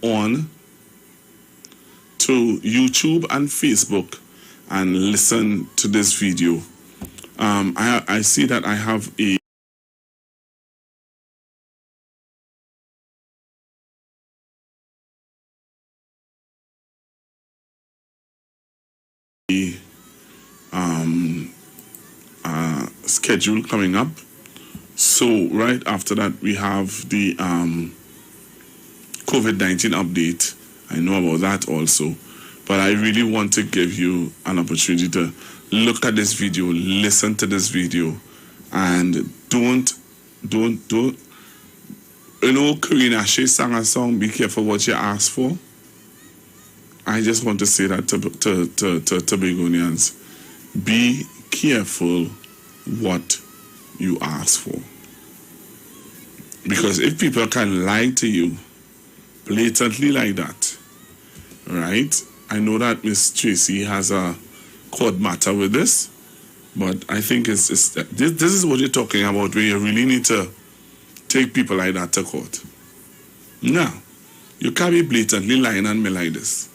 on to YouTube and Facebook and listen to this video. I see that I have a schedule coming up. So right after that we have the COVID-19 update. I know about that also, but I really want to give you an opportunity to look at this video, listen to this video, and don't you know, Karina, she sang a song, "Be careful what you ask for." I just want to say that to Begonians. Be careful what you ask for. Because if people can lie to you blatantly like that, right? I know that Miss Tracy has a court matter with this, but I think this is what you're talking about, where you really need to take people like that to court. Now, you can't be blatantly lying on me like this.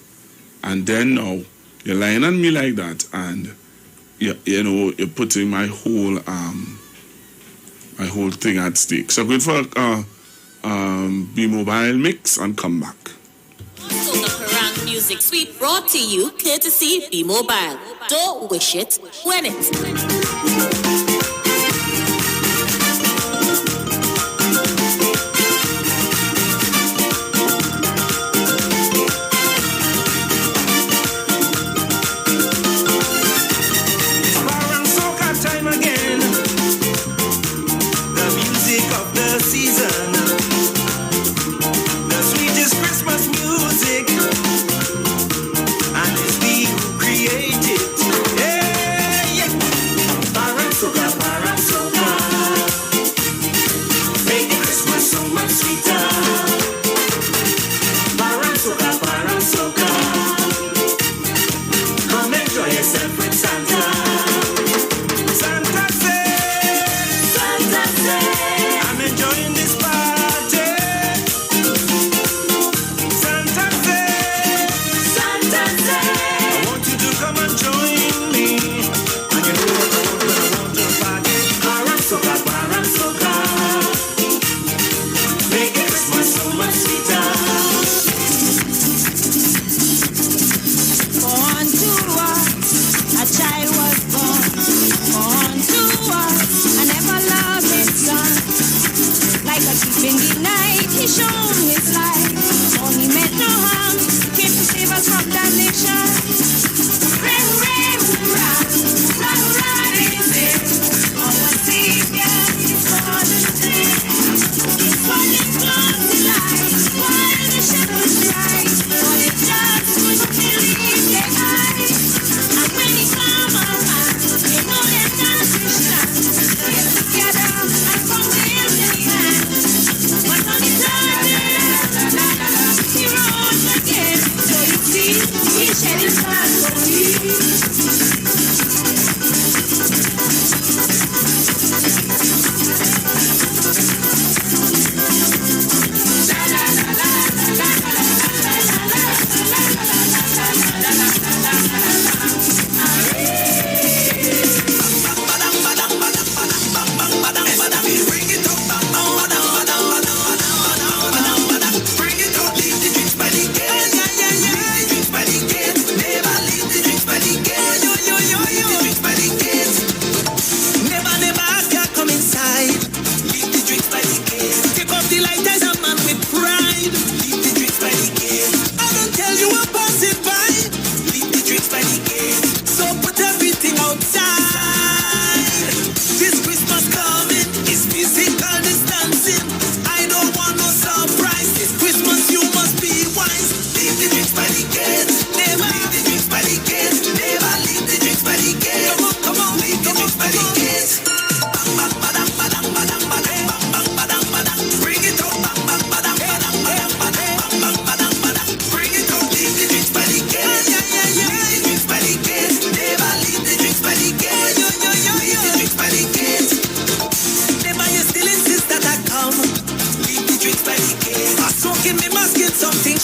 And then now, you're lying on me like that, and you know, you're putting my whole thing at stake. So go for Be Mobile mix and come back. Music Sweet brought to you courtesy Be Mobile. Don't wish it, win it.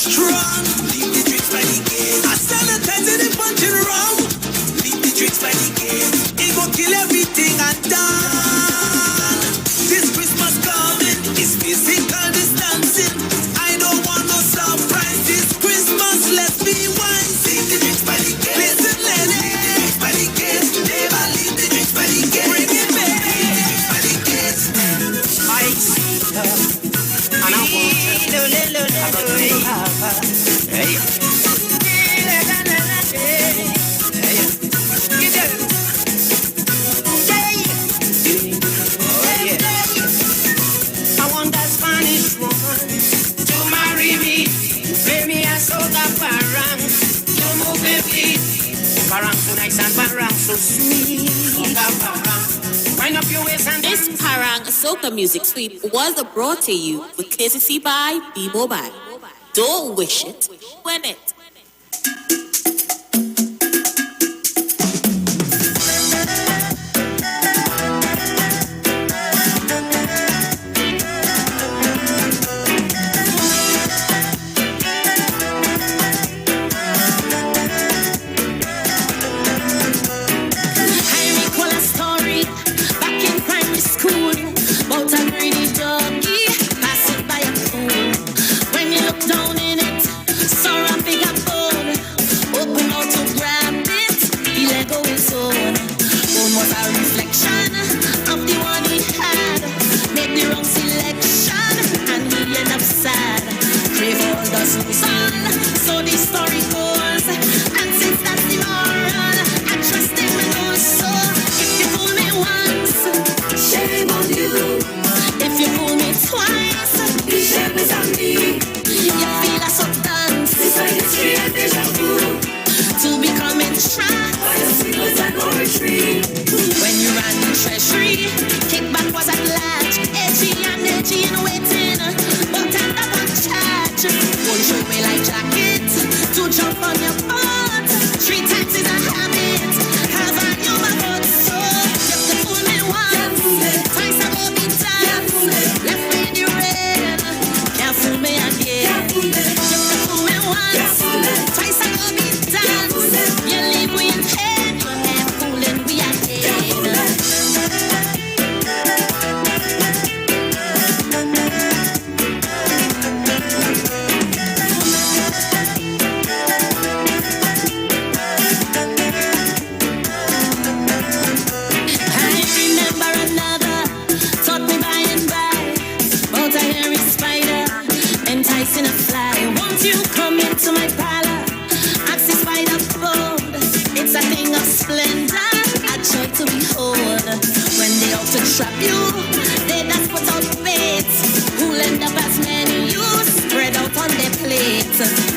strong. Leave the drinks by the gate. I sanitize the punching wrong. Leave the drinks by the gate. It go kill everything and done. This Christmas coming is physical distancing. I don't want no surprise this Christmas. Let's be wise. Leave the drinks by the gate. Listen, lady. Leave the drinks by the gate. Never leave the drinks by the gate. Bring it back. Leave the drinks by the gate. I see her and I want her. I got to have her. Hey. I want that Spanish woman to marry me. Baby, I saw that parang. You move baby. Parang so nice and parang so sweet. Wind up your waist and This Parang Soca Music Sweep was brought to you with courtesy by B-Mobile. Don't wish it, win it.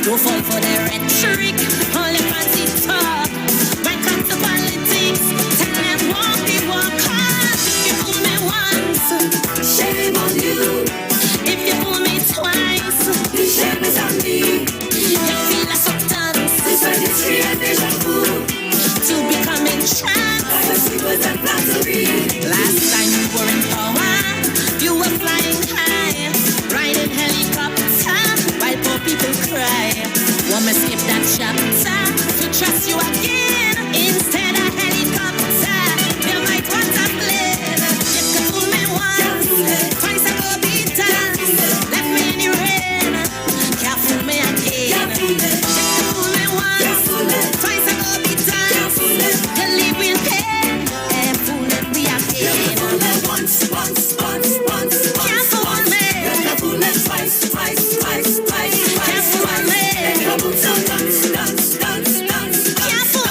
Don't fall for the rhetoric, only fancy talk. When it comes to politics, tell them walk the walk hard. If you fool me once, shame on you. If you fool me twice, the shame is on me. You feel a substance, this is history and deja vu. To become entranced by the secrets and flattery. Last time you were in power, you were flying high, riding helicopter, while poor people cry. Want me skip that chapter to trust you again instead of helicopter? You might want a plane. You can fool me once, twice I go be done. Left me in your rain, can't fool me again. You can fool me once, twice I go be done. You leave me in pain and fooling me again. You can fool me once. Can't fool me. You can fool me twice. Can't fool me. Can't fool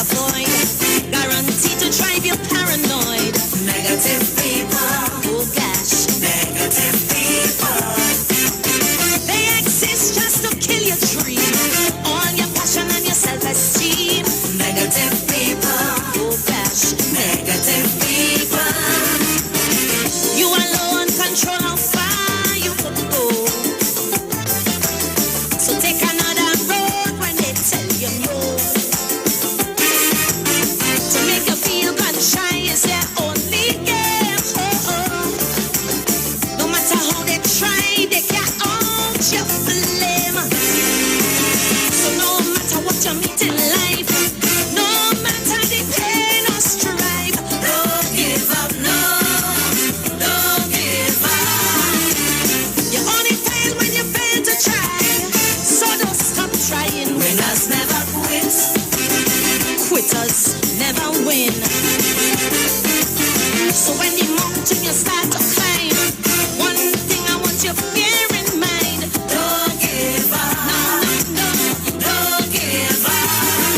avoid. Guaranteed to drive you paranoid. Negative people. Oh gosh. Negative people. They exist just to kill your dream. All your passion and your self-esteem. Negative people. Oh gosh. Negative people. You alone control how far you could go. So take another road when they tell you no. To make you feel gun-shy is their only game. Oh, oh. No matter how they try, they can't out your flame. So no matter what you meet in life, no matter the pain or strife, don't give up, no, don't give up. You only fail when you fail to try, so don't stop trying. Winners never quit, quitters never win. So when the mountain you start to climb, one thing I want you to bear in mind: don't give up, no, don't give up.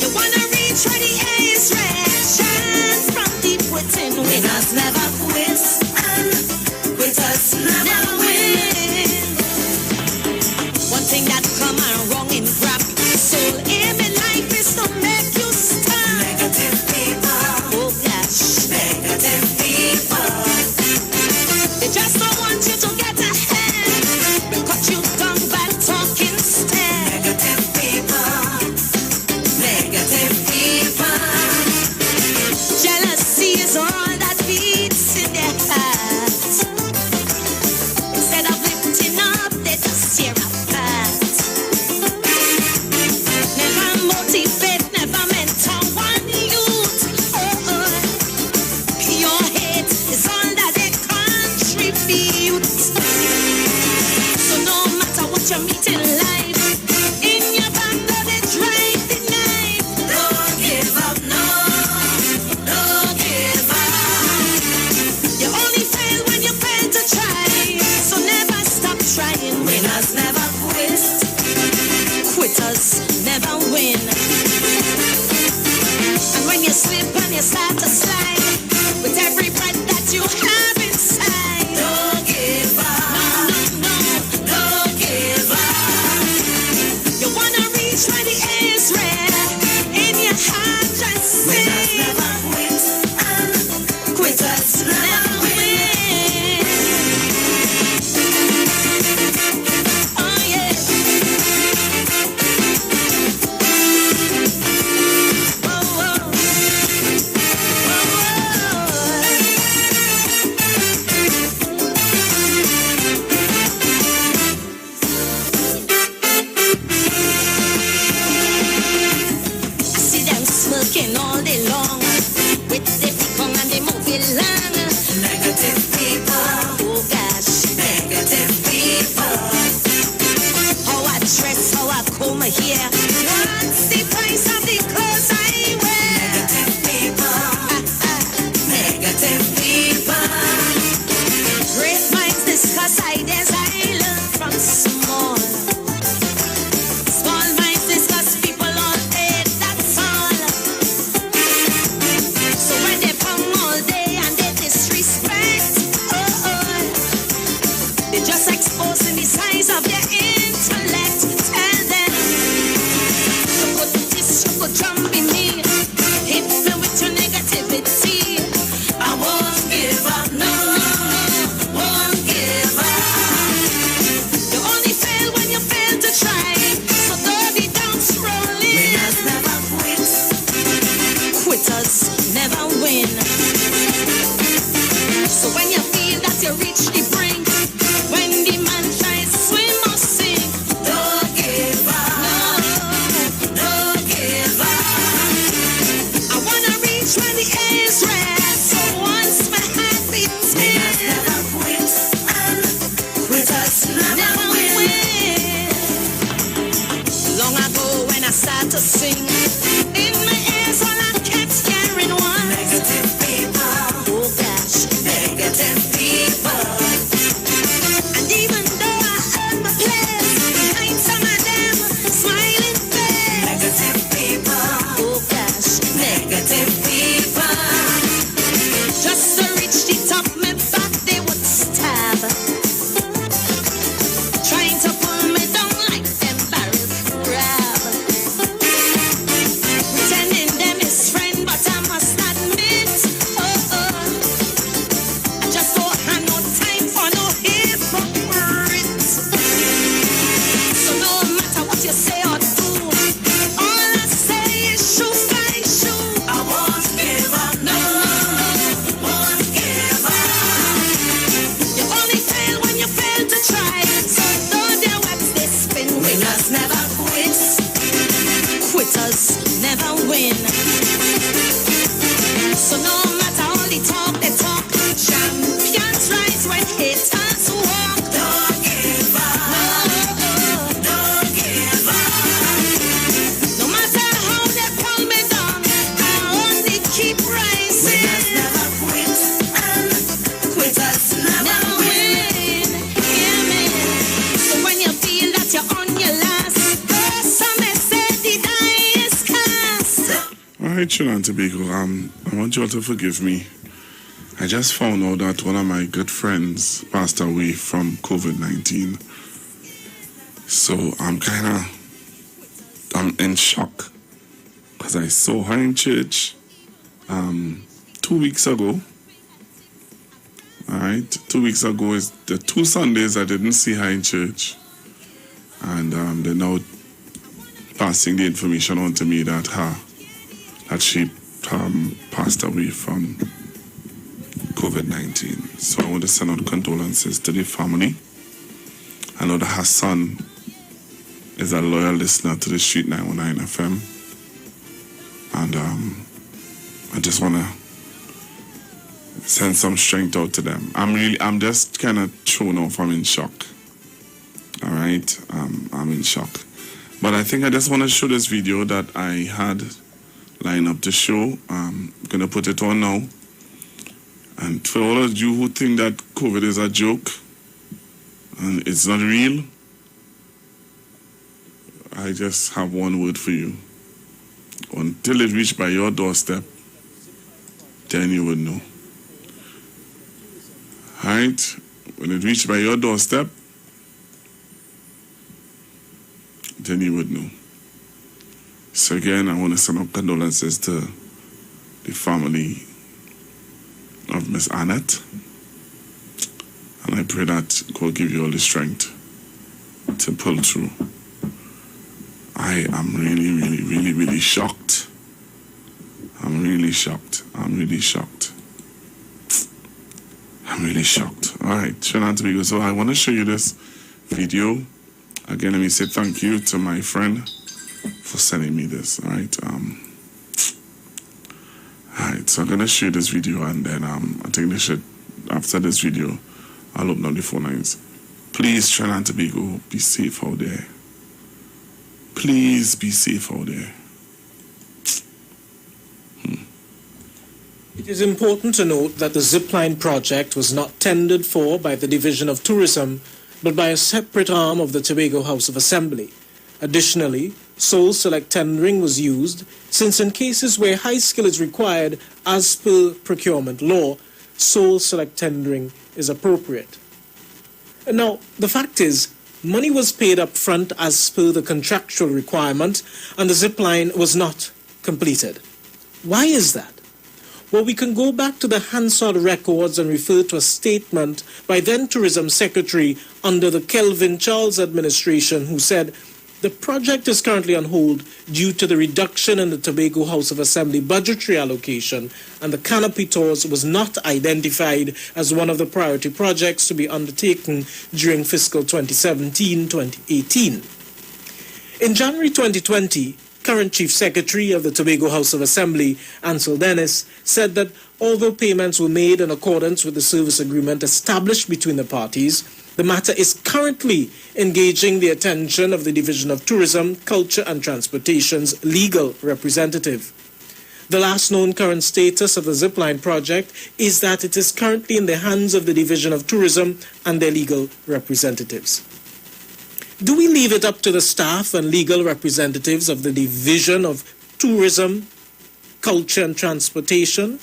You wanna reach where the air is red, shine from deep within. Winners never quit, and quitters never win. One thing that come and wrong in rap, soul aim in life is to make you stop. Negative people, oh gosh, negative people. They just don't want you to get ahead. They cut you down by talking instead. Negative people, negative people. Jealousy is all that beats in their hearts. Instead of lifting up, they just tear apart. Never motivate, never mentor one youth. Oh, oh. Pure hate is all that they contribute. So no matter what you meet in life, in your back door they drive the knife. Don't give up, no, don't give up. You only fail when you fail to try, so never stop trying. Winners never quit, quitters never win. And when you slip and you start to slide, with every breath that you have inside, don't give up, no, don't give up. You wanna reach where the air is red, in your heart just sing. Winners never quit, and quitters never win. Oh yeah. Whoa, whoa. I see them smoking all day long, with the people and they move it long. Negative people, oh gosh, negative people. How I dress, how I comb my hair, what's the price of the clothes I wear? Negative people, negative people. Great minds discuss ideas I learn from small. Small minds discuss people on it, that's all. So when they come all day and they disrespect, oh, oh, they just exposing the size of their intellect. Tell them, you could this, you could jump in me, hit me with your negativity. I won't give up, no, won't give up. You only fail when you fail to try, so don't be down rolling. Winners never quit, quitters never win. So when you feel that you reach the brink, when the man tries to swim or sink, don't give up, no, don't give up. I wanna reach where the air is red, so once my heart beats winners never quit, and quitters never win. Long ago when I started to sing, in my ears all I kept hearing was negative people, oh gosh, negative people. And even though I earned my place, behind some of them smiling face, negative people, oh win. So no matter all the talk, they talk. Champions rise when haters walk. Don't give up. No, don't give up. No matter how they pull me down, I only keep rising. Winners never quit, and quitters never win. Hear me? So when you feel that you're on your last, some may say the die is cast. All right, Trinidad and Tobago, I want you all to forgive me. I just found out that one of my good friends passed away from COVID-19. So I'm in shock because I saw her in church 2 weeks ago. All right, 2 weeks ago is the 2 Sundays I didn't see her in church. And they're now passing the information on to me that she passed away from COVID-19. So I want to send out condolences to the family. I know that her son is a loyal listener to the Street 919 FM. And I just want to send some strength out to them. I'm just kind of thrown off. I'm in shock. All right, I'm in shock. But I think I just want to show this video that I had lined up to show. I'm going to put it on now. And for all of you who think that COVID is a joke and it's not real, I just have one word for you. Until it reaches by your doorstep, then you would know. All right? When it reaches by your doorstep, then you would know. So again, I want to send out condolences to the family of Miss Annette. And I pray that God give you all the strength to pull through. I am really, really, really, really shocked. I'm really shocked. I'm really shocked. I'm really shocked. All right, Trinidad and Tobago. So I want to show you this video. Again, let me say thank you to my friend for sending me this. All right. Alright, so I'm going to show you this video, and then I think after this video, I'll open up the phone lines. Please, Trinidad and Tobago, be safe out there. Please be safe out there. It is important to note that the zipline project was not tendered for by the Division of Tourism, but by a separate arm of the Tobago House of Assembly. Additionally, sole select tendering was used, since in cases where high skill is required as per procurement law, sole select tendering is appropriate. Now, the fact is, money was paid up front as per the contractual requirement, and the zipline was not completed. Why is that? Well, we can go back to the Hansard records and refer to a statement by then Tourism Secretary under the Kelvin Charles administration, who said, the project is currently on hold due to the reduction in the Tobago House of Assembly budgetary allocation, and the canopy tours was not identified as one of the priority projects to be undertaken during fiscal 2017-2018. In January 2020, current Chief Secretary of the Tobago House of Assembly, Ansel Dennis, said that although payments were made in accordance with the service agreement established between the parties, the matter is currently engaging the attention of the Division of Tourism, Culture and Transportation's legal representative. The last known current status of the zipline project is that it is currently in the hands of the Division of Tourism and their legal representatives. Do we leave it up to the staff and legal representatives of the Division of Tourism, Culture and Transportation?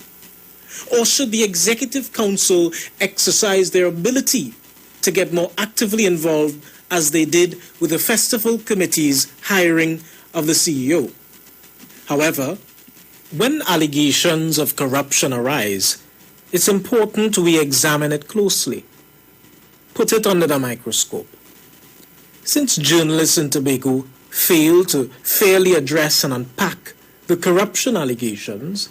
Or should the Executive Council exercise their ability to get more actively involved as they did with the Festival Committee's hiring of the CEO? However, when allegations of corruption arise, it's important we examine it closely, put it under the microscope. Since journalists in Tobago fail to fairly address and unpack the corruption allegations,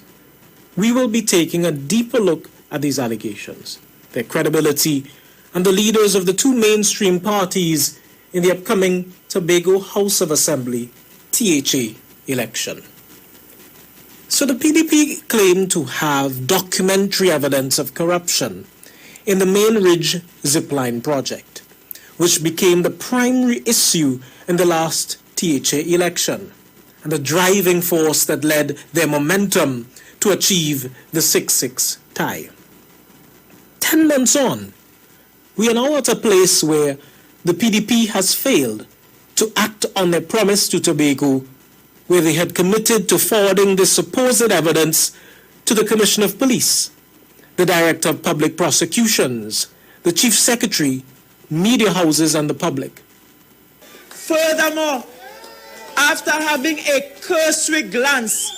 we will be taking a deeper look at these allegations, their credibility, and the leaders of the two mainstream parties in the upcoming Tobago House of Assembly, THA, election. So the PDP claimed to have documentary evidence of corruption in the Main Ridge Zipline project, which became the primary issue in the last THA election and the driving force that led their momentum to achieve the 6-6 tie. 10 months on, we are now at a place where the PDP has failed to act on their promise to Tobago, where they had committed to forwarding this supposed evidence to the Commissioner of Police, the Director of Public Prosecutions, the Chief Secretary, media houses, and the public. Furthermore, after having a cursory glance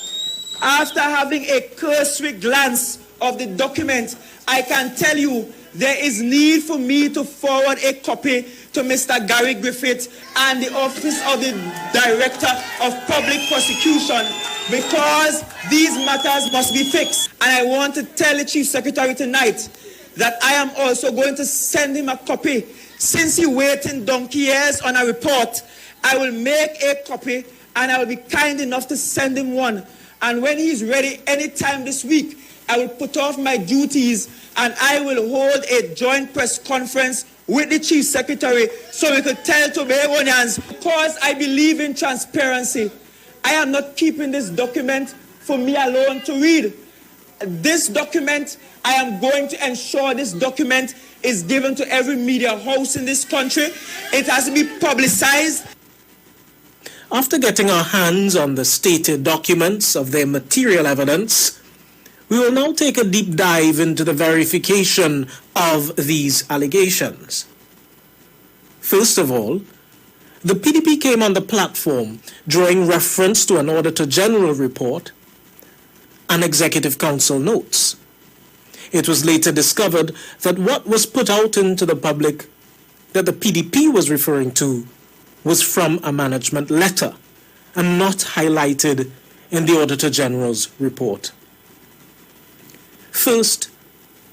of the document, I can tell you there is need for me to forward a copy to Mr. Gary Griffith and the Office of the Director of Public Prosecution, because these matters must be fixed. And I want to tell the Chief Secretary tonight that I am also going to send him a copy. Since he waiting donkey years on a report, I will make a copy and I will be kind enough to send him one. And when he's ready anytime this week, I will put off my duties and I will hold a joint press conference with the Chief Secretary so we could tell Tobagonians, because I believe in transparency, I am not keeping this document for me alone to read. This document, I am going to ensure this document is given to every media house in this country. It has to be publicized. After getting our hands on the stated documents of their material evidence, we will now take a deep dive into the verification of these allegations. First of all, the PDP came on the platform drawing reference to an Auditor General report and Executive Council notes. It was later discovered that what was put out into the public that the PDP was referring to was from a management letter and not highlighted in the Auditor General's report. First,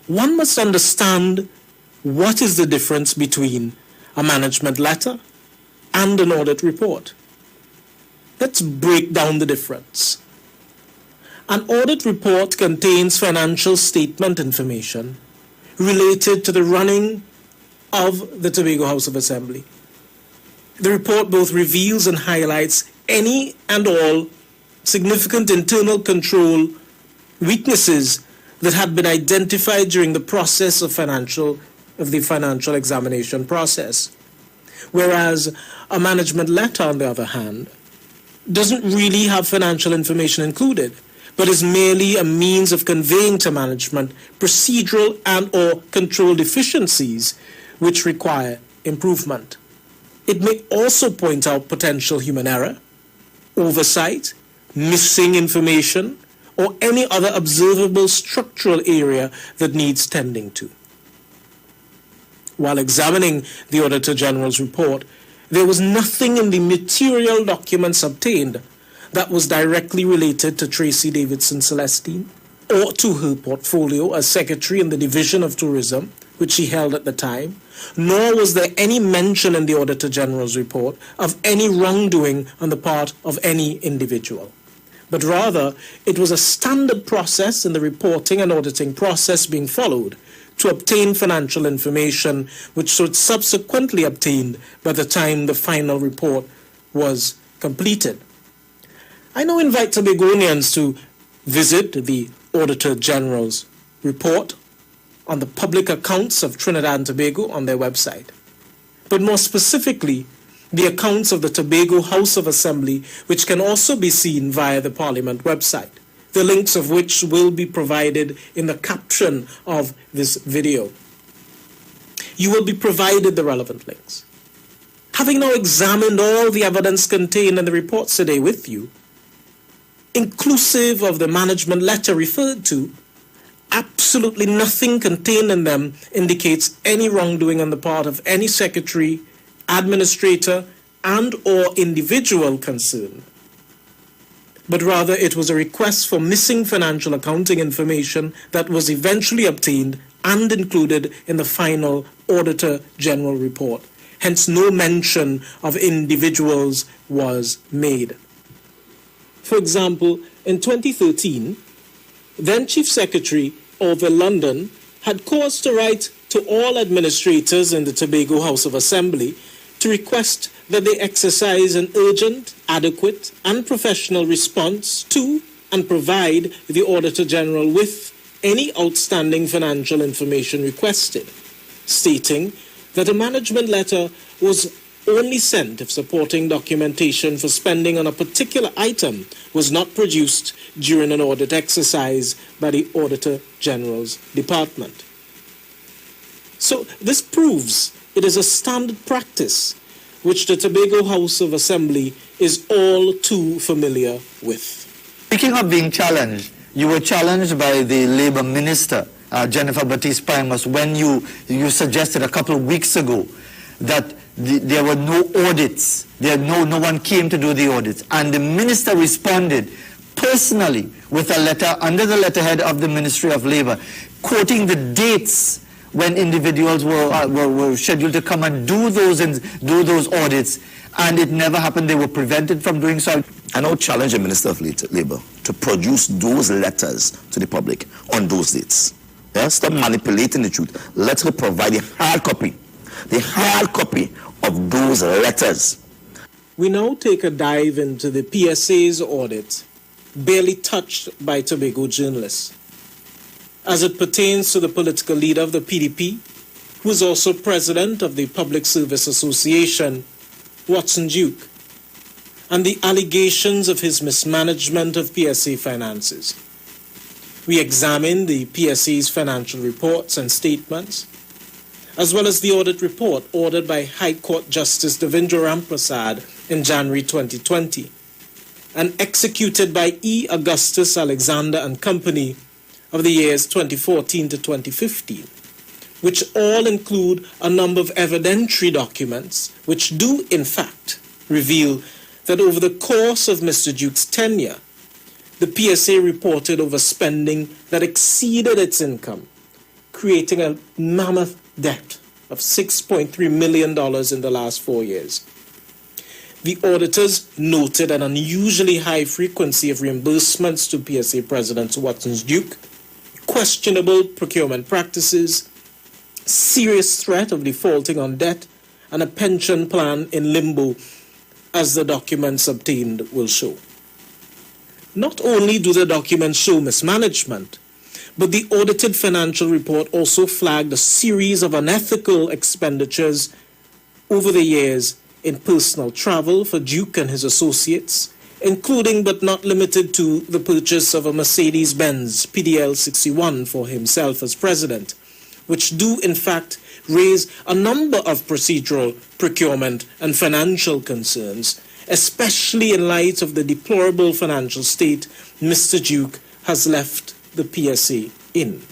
one must understand what is the difference between a management letter and an audit report. Let's break down the difference. An audit report contains financial statement information related to the running of the Tobago House of Assembly. The report both reveals and highlights any and all significant internal control weaknesses that had been identified during the process of the financial examination process. Whereas a management letter, on the other hand, doesn't really have financial information included, but is merely a means of conveying to management procedural and or control deficiencies which require improvement. It may also point out potential human error, oversight, missing information, or any other observable structural area that needs tending to. While examining the Auditor General's report, there was nothing in the material documents obtained that was directly related to Tracy Davidson Celestine or to her portfolio as Secretary in the Division of Tourism, which she held at the time, nor was there any mention in the Auditor General's report of any wrongdoing on the part of any individual. But rather, it was a standard process in the reporting and auditing process being followed to obtain financial information which was subsequently obtained by the time the final report was completed. I now invite Tobagonians to visit the Auditor General's report on the public accounts of Trinidad and Tobago on their website, but more specifically, the accounts of the Tobago House of Assembly, which can also be seen via the Parliament website, the links of which will be provided in the caption of this video. You will be provided the relevant links. Having now examined all the evidence contained in the reports today with you, inclusive of the management letter referred to, absolutely nothing contained in them indicates any wrongdoing on the part of any secretary, administrator, and or individual concerned. But rather it was a request for missing financial accounting information that was eventually obtained and included in the final Auditor General report. Hence no mention of individuals was made. For example, In 2013, then Chief Secretary Orville London had cause to write to all administrators in the Tobago House of Assembly to request that they exercise an urgent, adequate, and professional response to and provide the Auditor General with any outstanding financial information requested, stating that a management letter was only sent if supporting documentation for spending on a particular item was not produced during an audit exercise by the Auditor General's Department. So this proves it is a standard practice which the Tobago House of Assembly is all too familiar with. Speaking of being challenged, you were challenged by the Labour Minister, Jennifer Baptiste-Primus, when you suggested a couple of weeks ago that there were no audits, no one came to do the audits, and the Minister responded personally with a letter under the letterhead of the Ministry of Labour, quoting the dates when individuals were scheduled to come and do those audits, and it never happened. They were prevented from doing so. I now challenge the Minister of Labour to produce those letters to the public on those dates. Yeah? Stop manipulating the truth. Let her provide the hard copy of those letters. We now take a dive into the PSA's audit, barely touched by Tobago journalists, as it pertains to the political leader of the PDP, who is also president of the Public Service Association, Watson Duke, and the allegations of his mismanagement of PSA finances. We examine the PSA's financial reports and statements, as well as the audit report ordered by High Court Justice Devendra Ramprasad in January 2020, and executed by E. Augustus Alexander and Company of the years 2014 to 2015, which all include a number of evidentiary documents which do, in fact, reveal that over the course of Mr. Duke's tenure, the PSA reported overspending that exceeded its income, creating a mammoth debt of $6.3 million in the last 4 years. The auditors noted an unusually high frequency of reimbursements to PSA President Watson Duke, questionable procurement practices, serious threat of defaulting on debt, and a pension plan in limbo, as the documents obtained will show. Not only do the documents show mismanagement, but the audited financial report also flagged a series of unethical expenditures over the years in personal travel for Duke and his associates, including but not limited to the purchase of a Mercedes-Benz PDL 61 for himself as president, which do in fact raise a number of procedural, procurement and financial concerns, especially in light of the deplorable financial state Mr. Duke has left the PSA in.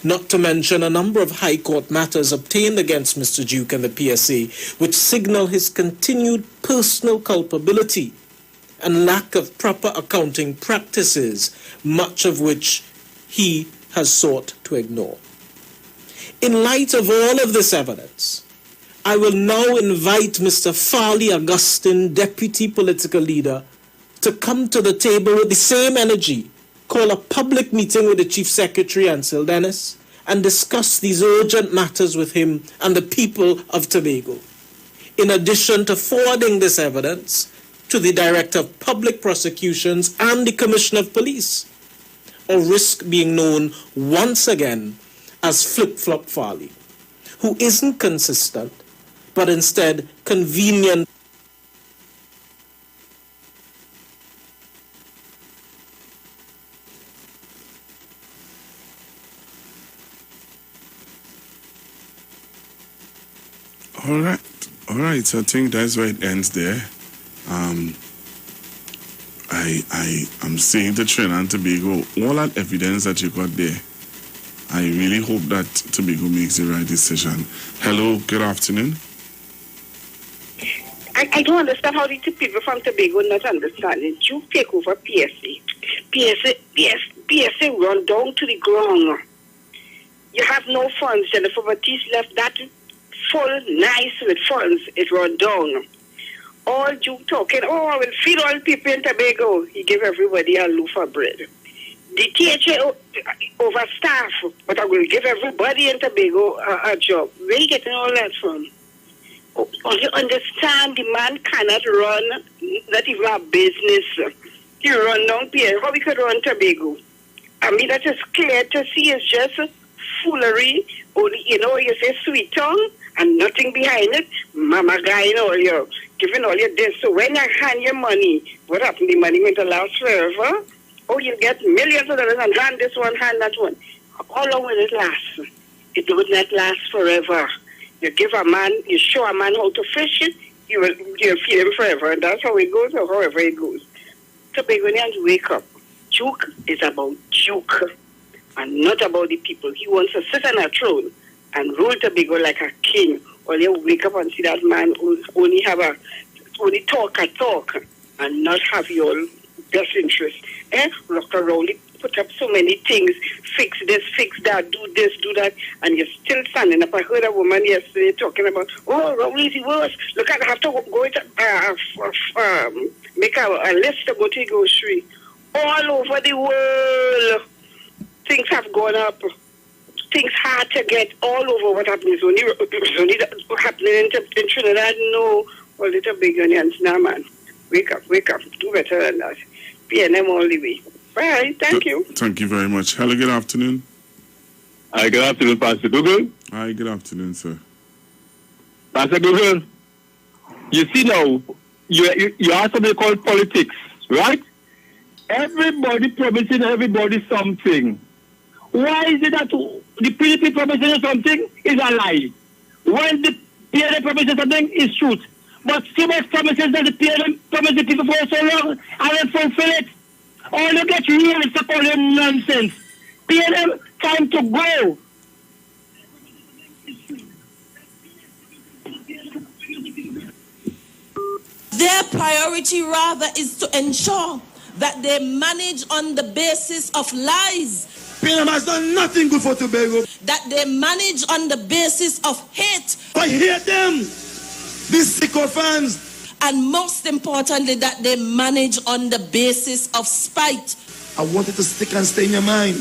Not to mention a number of High Court matters obtained against Mr. Duke and the PSA, which signal his continued personal culpability and lack of proper accounting practices, much of which he has sought to ignore. In light of all of this evidence, I will now invite Mr. Farley Augustine, Deputy Political Leader, to come to the table with the same energy, call a public meeting with the Chief Secretary, Ansel Dennis, and discuss these urgent matters with him and the people of Tobago, in addition to forwarding this evidence to the Director of Public Prosecutions and the Commissioner of Police, or risk being known once again as Flip-Flop Farley, who isn't consistent, but instead convenient. All right. So I think that's where it ends there. I'm saying to Trinidad and Tobago, all that evidence that you got there, I really hope that Tobago makes the right decision. Hello, good afternoon. I don't understand how the people from Tobago not understand it. You take over PSA. PSA run down to the ground. You have no funds. Jennifer Baptiste left that full, nice with funds. It run down. all you talking, oh, I will feed all people in Tobago. He gave everybody a loaf of bread. The THA overstaff, but I will give everybody in Tobago a job. Where are you getting all that from? Oh, you understand, the man cannot run, not even a business. He run down here. How we could run Tobago? I mean, that is clear to see. It's just foolery. Only, you say sweet tongue and nothing behind it. Mama guy, you're giving all your this. So when I hand your money, what happened? The money going to last forever? Oh, you get millions of dollars and hand this one, hand that one. How long will it last? It will not last forever. You give a man, you show a man how to fish it, you'll feed him forever. And that's how it goes, or however it goes. Tobagonians wake up. Juke is about Juke and not about the people. He wants to sit on a throne and rule Tobago like a king. Or you wake up and see that man who only talk a talk and not have your best interest. Look around, put up so many things, fix this, fix that, do this, do that, and you're still standing up. I heard a woman yesterday talking about, oh, Rowley is the worst. Look, I have to go to, make a list to go to the grocery. All over the world, things have gone up. Things hard to get all over. What happened is only happening in Trinidad. No, all the Tobagonians, nah, man. Wake up, do better than that. PNM all the way. Bye, thank you. Thank you very much. Hello, good afternoon. Hi, good afternoon, Pastor Google. Hi, good afternoon, sir. Pastor Google, you see now, you have something called politics, right? Everybody promising everybody something. Why is it that the PDP promising something is a lie? When the PNM promises something is truth. But so much promises that the PNM promises people for so long and then fulfill it. All you get real is all your nonsense. PNM, time to go. Their priority rather is to ensure that they manage on the basis of lies. PNM has done nothing good for Tobago. That they manage on the basis of hate. I hate them. These sycophants. And most importantly, that they manage on the basis of spite. I want it to stick and stay in your mind.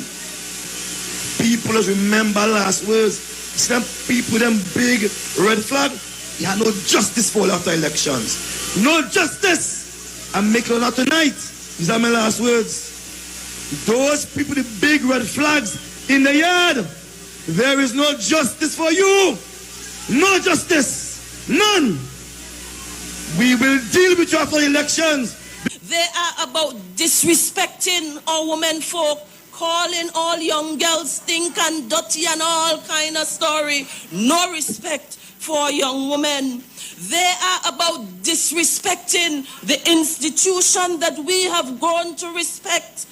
People just remember last words. See them people, them big red flag. You had no justice for after elections. No justice. I'm making it out tonight. These are my last words. Those people, the big red flags in the yard, there is no justice for you. No justice. None. We will deal with you after elections. They are about disrespecting our women folk, calling all young girls stink and dirty and all kind of story. No respect for young women. They are about disrespecting the institution that we have grown to respect.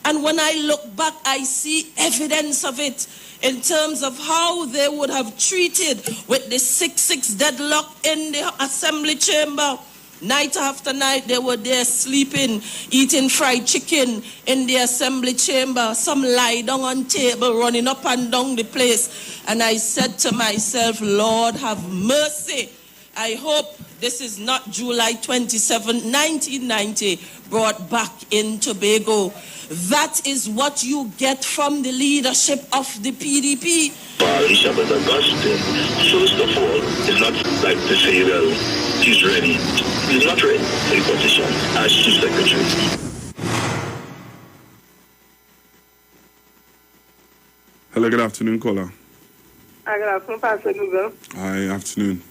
And when I look back, I see evidence of it in terms of how they would have treated with the 6-6 deadlock in the assembly chamber. Night after night, they were there sleeping, eating fried chicken in the assembly chamber. Some lie down on table, running up and down the place. And I said to myself, Lord, have mercy. I hope this is not July 27, 1990, brought back in Tobago. That is what you get from the leadership of the PDP. Elizabeth Augustine, first of all, is not like to say, well, he's ready. He's not ready for the position as chief secretary. Hello, good afternoon, caller. Hi, good afternoon, Pastor Google. Hi, afternoon.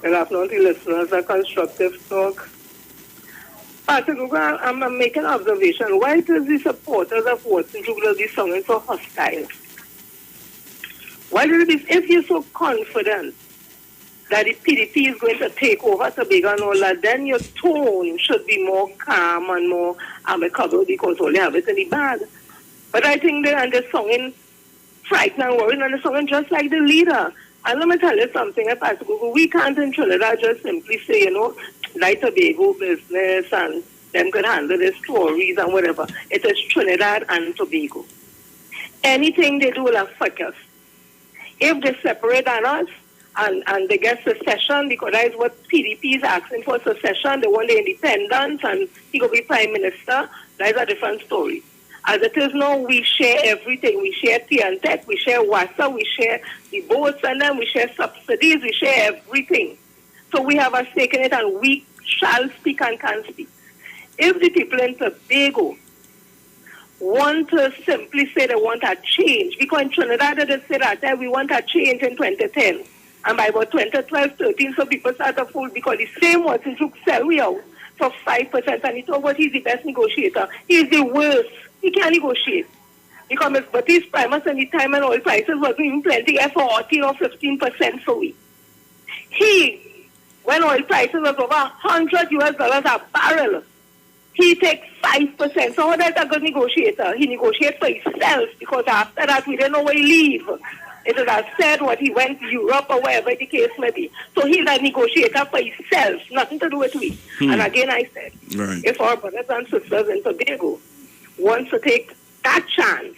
Good afternoon to listeners of Constructive Talk. Pastor Google, I'm making an observation. Why does the supporters of Watson Jugular be sounding so hostile? Why do it be, if you're so confident that the PDP is going to take over Tobago and all that, then your tone should be more calm and more amicable because all you have is in the bag. But I think they're sounding frightened and worried and they're sounding just like the leader. And let me tell you something, Pastor Google, we can't in Trinidad just simply say, like Tobago business and them could handle their stories and whatever. It is Trinidad and Tobago. Anything they do will affect us. If they separate on us and they get secession because that is what PDP is asking for, secession. They want the independence and he will be prime minister. That is a different story. As it is now, we share everything. We share tea and tech, we share water, we share the boats and then we share subsidies, we share everything. So we have a stake in it and we shall speak and can speak. If the people in Tobago want to simply say they want a change, because in Trinidad they did say that we want a change in 2010. And by about 2012-13, so people started to fool because the same Martin took sell we out for 5%. And he told what he's the best negotiator. He's the worst. He can't negotiate. Because but his primus and the time and oil prices wasn't even plenty at 14 or 15% for we. When oil prices was over $100 a barrel, he takes 5%. So that's a good negotiator. He negotiates for himself because after that we didn't know where he leave. It is as said what he went to Europe or wherever the case may be. So he's a negotiator for himself, nothing to do with me. And again I said, if our brothers and sisters in Tobago want to take that chance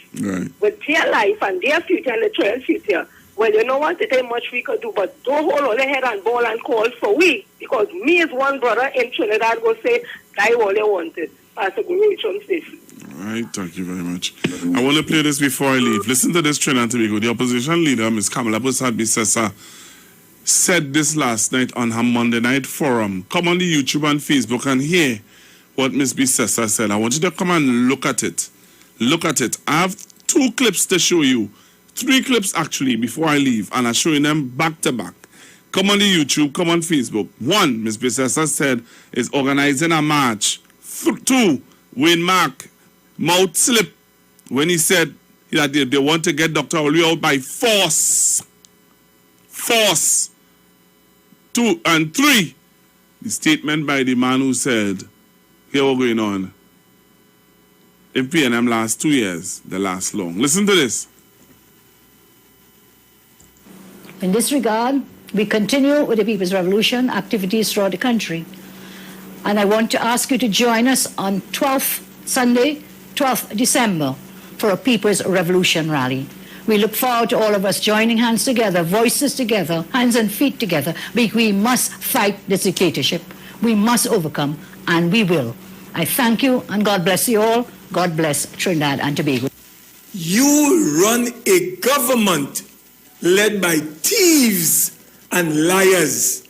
with their life and their future and the children's future, well, you know what? It ain't much we could do, but don't hold all the head and ball and call for we. Because me as one brother in Trinidad will say, die all they wanted. Pastor Guru Richard Station. All right, thank you very much. I want to play this before I leave. Listen to this, Trinidad and Tobago. The opposition leader, Ms. Kamala Bussard-Bissessa, said this last night on her Monday night forum. Come on the YouTube and Facebook and hear what Ms. Bissessa said. I want you to come and look at it. Look at it. I have 2 clips to show you. 3 clips actually before I leave, and I'm showing them back to back. Come on the YouTube, come on Facebook. 1, Ms. Bissessa said, is organizing a march. 2, Wayne Mark mouth slip when he said that they want to get Dr. Olu out by force. Force. 2 and 3, the statement by the man who said, here what's going on. If PNM lasts 2 years, they last long. Listen to this. In this regard, we continue with the People's Revolution activities throughout the country. And I want to ask you to join us on Sunday, 12th December, for a People's Revolution rally. We look forward to all of us joining hands together, voices together, hands and feet together, because we must fight this dictatorship. We must overcome, and we will. I thank you, and God bless you all. God bless Trinidad and Tobago. You run a government led by thieves and liars.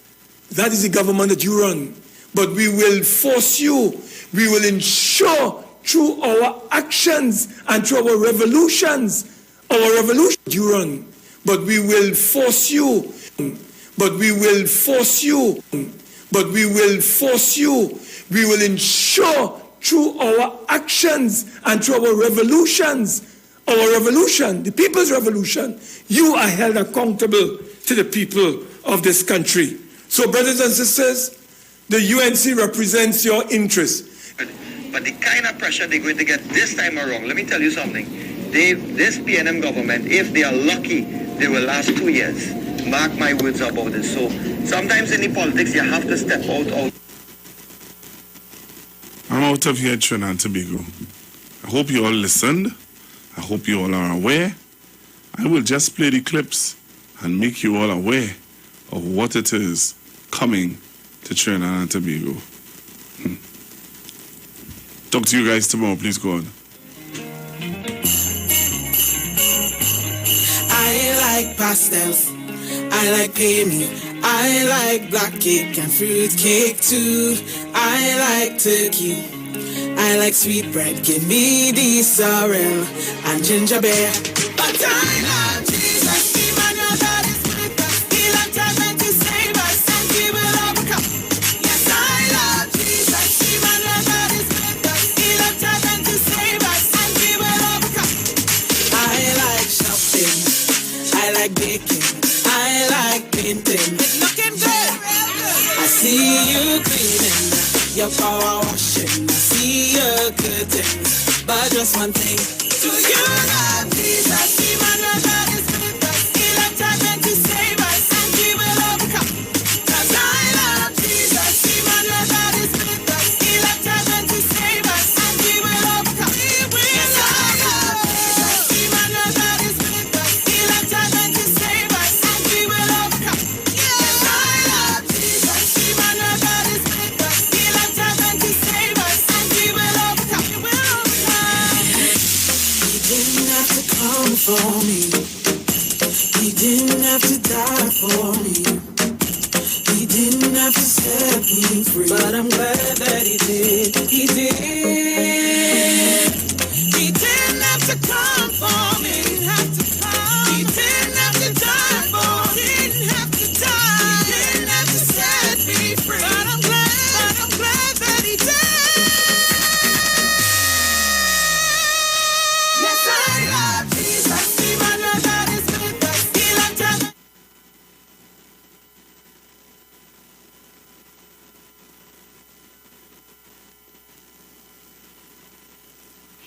That is the government that you run. But we will force you. We will ensure through our actions and through our revolution you run. But we will force you. But we will force you. But we will force you. We will ensure through our actions and through our revolution, the people's revolution, you are held accountable to the people of this country. So, brothers and sisters, the UNC represents your interests. But the kind of pressure they're going to get this time around, let me tell you something. This PNM government, if they are lucky, they will last 2 years. Mark my words about this. So, sometimes in the politics, you have to step out. I'm out of here, Trinidad and Tobago. I hope you all listened. I hope you all are aware. I will just play the clips and make you all aware of what it is coming to Trinidad and Tobago. Talk to you guys tomorrow. Please go on. I like pastels. I like payme. I like black cake and fruit cake too. I like turkey. I like sweet bread. Give me the sorrel and ginger beer. But I love Jesus. Emmanuel, God is with us. He left heaven to save us, and we will overcome. Yes, I love Jesus. Emmanuel, God is with us. He left heaven to save us, and we will overcome. I like shopping. I like baking. I like painting. It's looking good. I see you cleaning. Your power washing. I see your good things. But just one thing. Do you love Jesus? Emmanuel, God is with us. He left heaven to save us, and we will overcome. 'Cause I love Jesus. Emmanuel, God is with us. He left heaven to save us, and we will overcome. Yes, I love Jesus. Emmanuel, God is with us. He left heaven to save us, and we will overcome. for me. He didn't have to die for me. He didn't have to set me free. But I'm glad that he did. He did. He didn't have to come for me. He didn't have to come. He didn't have to die for me. He didn't have to die. He didn't have to set me free. But I'm glad that he did. Yes, I love Jesus. Even though God is with us, still I'm telling.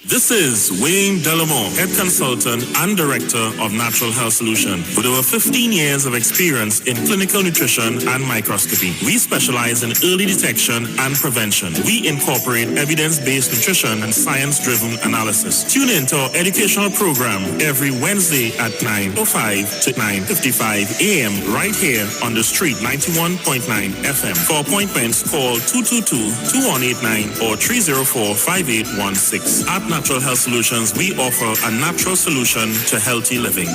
This is Wayne Delamore, Head Consultant and Director of Natural Health Solution. With over 15 years of experience in clinical nutrition and microscopy, we specialize in early detection and prevention. We incorporate evidence-based nutrition and science-driven analysis. Tune in to our educational program every Wednesday at 9:05 to 9:55 a.m. right here on the street 91.9 FM. For appointments, call 222-2189 or 304-5816. At Natural Health Solutions, we offer a natural solution to healthy living.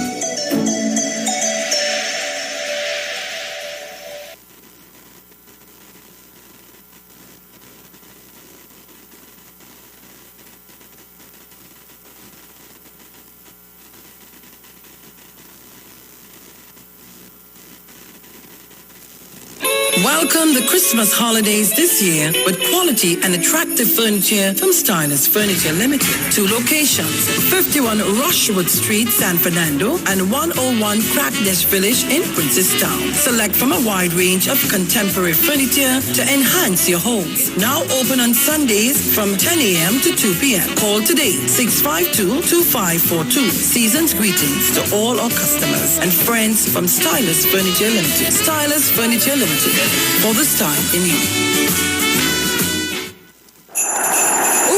Welcome the Christmas holidays this year with quality and attractive furniture from Stylist Furniture Limited. 2 locations, 51 Rushwood Street, San Fernando, and 101 Crackness Village in Princestown. Select from a wide range of contemporary furniture to enhance your homes. Now open on Sundays from 10 a.m. to 2 p.m. Call today, 652-2542. Season's greetings to all our customers and friends from Stylist Furniture Limited. Stylist Furniture Limited. For this time in you.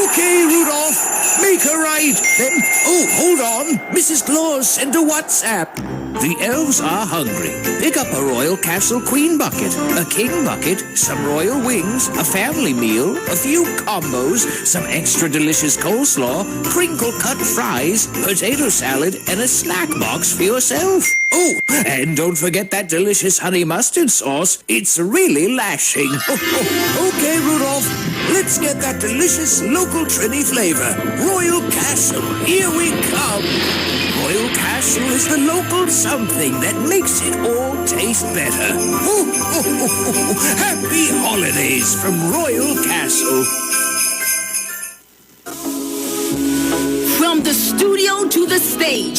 Okay, Rudolph, make a right. Then, hold on. Mrs. Claus sent a WhatsApp. The elves are hungry. Pick up a Royal Castle Queen bucket, a King bucket, some royal wings, a family meal, a few combos, some extra delicious coleslaw, crinkle-cut fries, potato salad, and a snack box for yourself. Oh, and don't forget that delicious honey mustard sauce. It's really lashing. Okay, Rudolph, let's get that delicious local Trini flavor. Royal Castle, here we come. Royal Castle is the local something that makes it all taste better. Happy holidays from Royal Castle. From the studio to the stage.